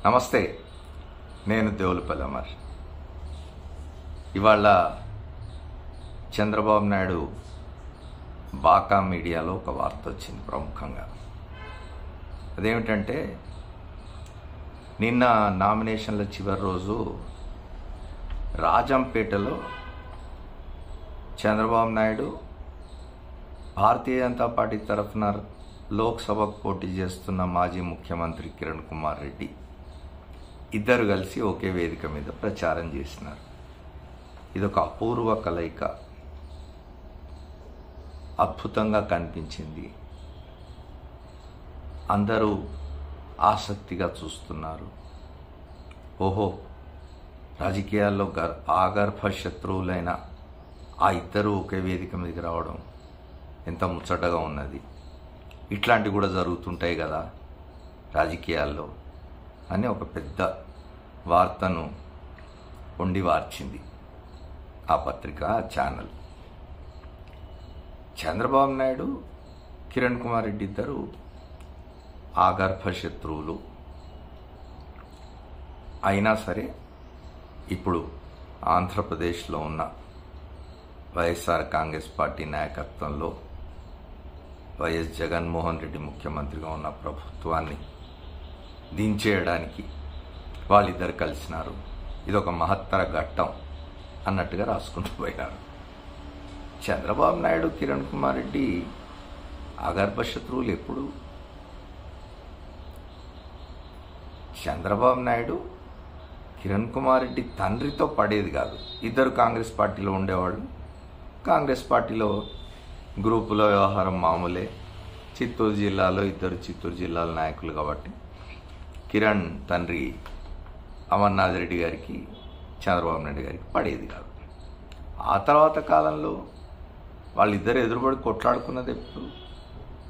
నమస్తే, నేను దేవులపల్లి అమర్. ఇవాళ చంద్రబాబు నాయుడు బాకా మీడియాలో ఒక వార్త వచ్చింది ప్రముఖంగా. అదేమిటంటే, నిన్న నామినేషన్ల చివరి రోజు రాజంపేటలో చంద్రబాబు నాయుడు భారతీయ జనతా పార్టీ తరఫున లోక్సభకు పోటీ చేస్తున్న మాజీ ముఖ్యమంత్రి కిరణ్ కుమార్ రెడ్డి ఇద్దరు కలిసి ఒకే వేదిక మీద ప్రచారం చేసినారు. ఇదొక అపూర్వ కలయిక, అద్భుతంగా కనిపించింది. అందరూ ఆసక్తిగా చూస్తున్నారు. ఓహో, రాజకీయాల్లో ఆగర్భ శత్రువులైన ఆ ఇద్దరు ఒకే వేదిక మీదకి రావడం ఎంత ముచ్చటగా ఉన్నది. ఇట్లాంటివి కూడా జరుగుతుంటాయి కదా రాజకీయాల్లో అని ఒక పెద్ద వార్తను వండి వార్చింది ఆ పత్రిక, ఆ ఛానల్. చంద్రబాబు నాయుడు, కిరణ్ కుమార్ రెడ్డి ఇద్దరు ఆగర్భ శత్రువులు అయినా సరే ఇప్పుడు ఆంధ్రప్రదేశ్లో ఉన్న వైఎస్ఆర్ కాంగ్రెస్ పార్టీ నాయకత్వంలో వైఎస్ జగన్మోహన్ రెడ్డి ముఖ్యమంత్రిగా ఉన్న ప్రభుత్వాన్ని దించేయడానికి వాళ్ళిద్దరు కలిసినారు. ఇదొక మహత్తర ఘట్టం అన్నట్టుగా రాసుకుంటూ పోయినారు. చంద్రబాబు నాయుడు, కిరణ్ కుమార్ రెడ్డి ఆగర్భ శత్రువులు ఎప్పుడు? చంద్రబాబు నాయుడు కిరణ్ కుమార్ రెడ్డి తండ్రితో పడేది కాదు. ఇద్దరు కాంగ్రెస్ పార్టీలో ఉండేవాళ్ళు. కాంగ్రెస్ పార్టీలో గ్రూపులో వ్యవహారం మామూలే. చిత్తూరు జిల్లాలో ఇద్దరు చిత్తూరు జిల్లాల నాయకులు కాబట్టి కిరణ్ తండ్రి అమర్నాథ్ రెడ్డి గారికి, చంద్రబాబు నాయుడు గారికి పడేది కాదు. ఆ తర్వాత కాలంలో వాళ్ళిద్దరు ఎదురుబడి కొట్లాడుకున్నది ఎప్పుడు?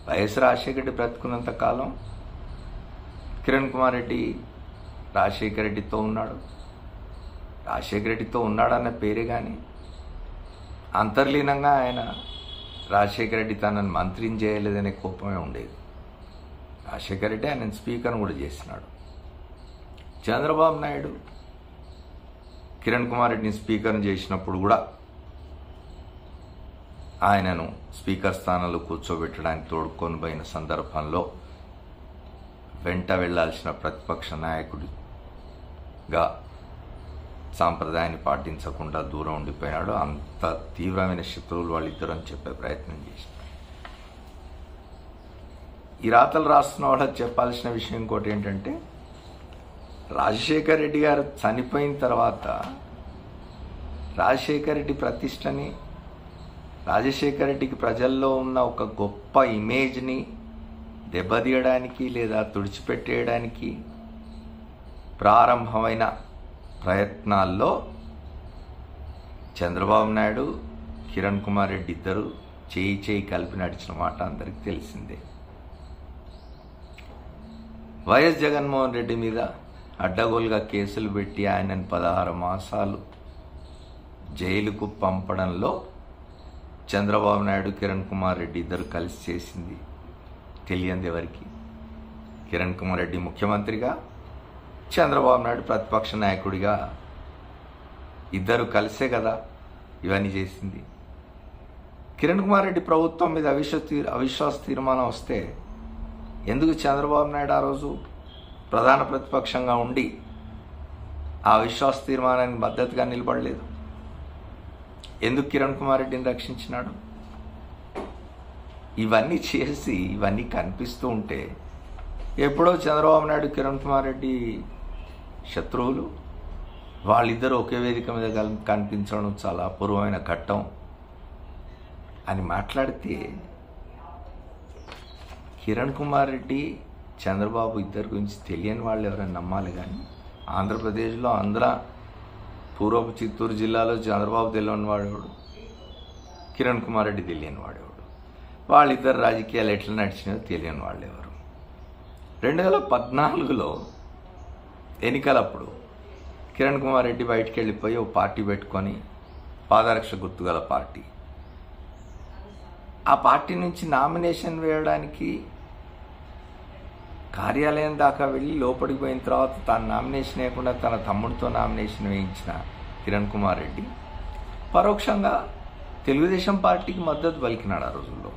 వైఎస్ రాజశేఖర రెడ్డి బ్రతుకున్నంత కాలం కిరణ్ కుమార్ రెడ్డి రాజశేఖర రెడ్డితో ఉన్నాడు. రాజశేఖర రెడ్డితో ఉన్నాడన్న పేరే కానీ అంతర్లీనంగా ఆయన రాజశేఖర రెడ్డి తనని మంత్రిని చేయలేదనే కోపమే ఉండేది. రాజశేఖర రెడ్డి ఆయన స్పీకర్ను కూడా చేసినాడు. చంద్రబాబు నాయుడు కిరణ్ కుమార్ రెడ్డిని స్పీకర్ను చేసినప్పుడు కూడా ఆయనను స్పీకర్ స్థానంలో కూర్చోబెట్టడానికి తోడుకొని పోయిన సందర్భంలో వెంట వెళ్లాల్సిన ప్రతిపక్ష నాయకుడిగా సాంప్రదాయాన్ని పాటించకుండా దూరం ఉండిపోయినాడు. అంత తీవ్రమైన శత్రువులు వాళ్ళిద్దరు అని చెప్పే ప్రయత్నం చేసినాడు. ఈ రాతలు రాస్తున్న వాళ్ళకి చెప్పాల్సిన విషయం ఇంకోటి ఏంటంటే, రాజశేఖర రెడ్డి గారు చనిపోయిన తర్వాత రాజశేఖర రెడ్డి ప్రతిష్టని, రాజశేఖర రెడ్డికి ప్రజల్లో ఉన్న ఒక గొప్ప ఇమేజ్ని దెబ్బతీయడానికి లేదా తుడిచిపెట్టేయడానికి ప్రారంభమైన ప్రయత్నాల్లో చంద్రబాబు నాయుడు, కిరణ్ కుమార్ రెడ్డి ఇద్దరు చేయి కలిపి నడిచిన మాట అందరికీ తెలిసిందే. వైఎస్ జగన్మోహన్ రెడ్డి మీద అడ్డగోలుగా కేసులు పెట్టి ఆయనను 16 మాసాలు జైలుకు పంపడంలో చంద్రబాబు నాయుడు, కిరణ్ కుమార్ రెడ్డి ఇద్దరు కలిసి చేసింది తెలియంది ఎవరికి? కిరణ్ కుమార్ రెడ్డి ముఖ్యమంత్రిగా, చంద్రబాబు నాయుడు ప్రతిపక్ష నాయకుడిగా ఇద్దరు కలిసే కదా ఇవన్నీ చేసింది. కిరణ్ కుమార్ రెడ్డి ప్రభుత్వం మీద అవిశ్వాస తీర్మానం వస్తే ఎందుకు చంద్రబాబు నాయుడు ఆ రోజు ప్రధాన ప్రతిపక్షంగా ఉండి ఆ అవిశ్వాస తీర్మానానికి మద్దతుగా నిలబడలేదు? ఎందుకు కిరణ్ కుమార్ రెడ్డిని రక్షించినాడు? ఇవన్నీ చేసి ఇవన్నీ కనిపిస్తూ ఉంటే ఎప్పుడో చంద్రబాబు నాయుడు, కిరణ్ కుమార్ రెడ్డి శత్రువులు, వాళ్ళిద్దరూ ఒకే వేదిక మీద కనిపించడం చాలా అపూర్వమైన ఘట్టం అని మాట్లాడితే, కిరణ్ కుమార్ రెడ్డి, చంద్రబాబు ఇద్దరి గురించి తెలియని వాళ్ళు ఎవరైనా నమ్మాలి. కానీ ఆంధ్రప్రదేశ్లో పూర్వపు చిత్తూరు జిల్లాలో చంద్రబాబు తెలియని వాడేవాడు, కిరణ్ కుమార్ రెడ్డి తెలియని వాడేవాడు. వాళ్ళిద్దరు రాజకీయాలు ఎట్లా నడిచినాయో తెలియని వాళ్ళు ఎవరు? 2014లో ఎన్నికలప్పుడు కిరణ్ కుమార్ రెడ్డి బయటికి వెళ్ళిపోయి ఓ పార్టీ పెట్టుకొని, పాదరక్ష గుర్తుగల పార్టీ, ఆ పార్టీ నుంచి నామినేషన్ వేయడానికి కార్యాలయం దాకా వెళ్ళి లోపలికి పోయిన తర్వాత తాను నామినేషన్ వేయకుండా తన తమ్ముడితో నామినేషన్ వేయించిన కిరణ్ కుమార్ రెడ్డి పరోక్షంగా తెలుగుదేశం పార్టీకి మద్దతు పలికినాడు. ఆ రోజుల్లో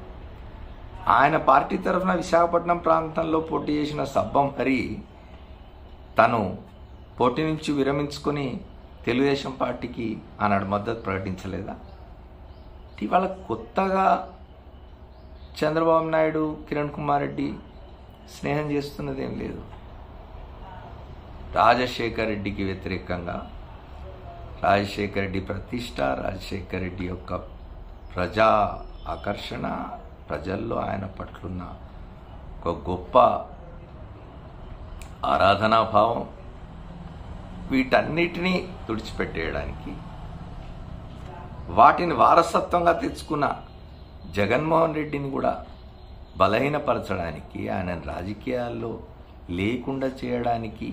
ఆయన పార్టీ తరఫున విశాఖపట్నం ప్రాంతంలో పోటీ చేసిన సబ్బం హరి తను పోటీ నుంచి విరమించుకొని తెలుగుదేశం పార్టీకి ఆనాడు మద్దతు ప్రకటించలేదా? ఇవాళ కొత్తగా చంద్రబాబు నాయుడు కిరణ్ కుమార్ రెడ్డి స్నేహం చేస్తున్నదేం లేదు. రాజశేఖర్ రెడ్డికి వ్యతిరేకంగా రాజశేఖర రెడ్డి ప్రతిష్ట, రాజశేఖర రెడ్డి యొక్క ప్రజా ఆకర్షణ, ప్రజల్లో ఆయన పట్లున్న ఒక గొప్ప ఆరాధనాభావం, వీటన్నిటినీ తుడిచిపెట్టేయడానికి వాటిని వారసత్వంగా తెచ్చుకున్న జగన్మోహన్ రెడ్డిని కూడా బలహీనపరచడానికి, ఆయన రాజకీయాల్లో లేకుండా చేయడానికి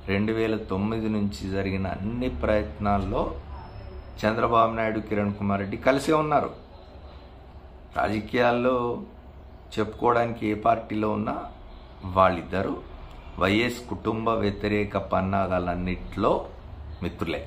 2009 నుంచి జరిగిన అన్ని ప్రయత్నాల్లో చంద్రబాబు నాయుడు కిరణ్ కుమార్ రెడ్డి కలిసే ఉన్నారు. రాజకీయాల్లో చెప్పుకోవడానికి ఏ పార్టీలో ఉన్నా వాళ్ళిద్దరూ వైఎస్ కుటుంబ వ్యతిరేక పన్నాగాలన్నిట్లో మిత్రులే.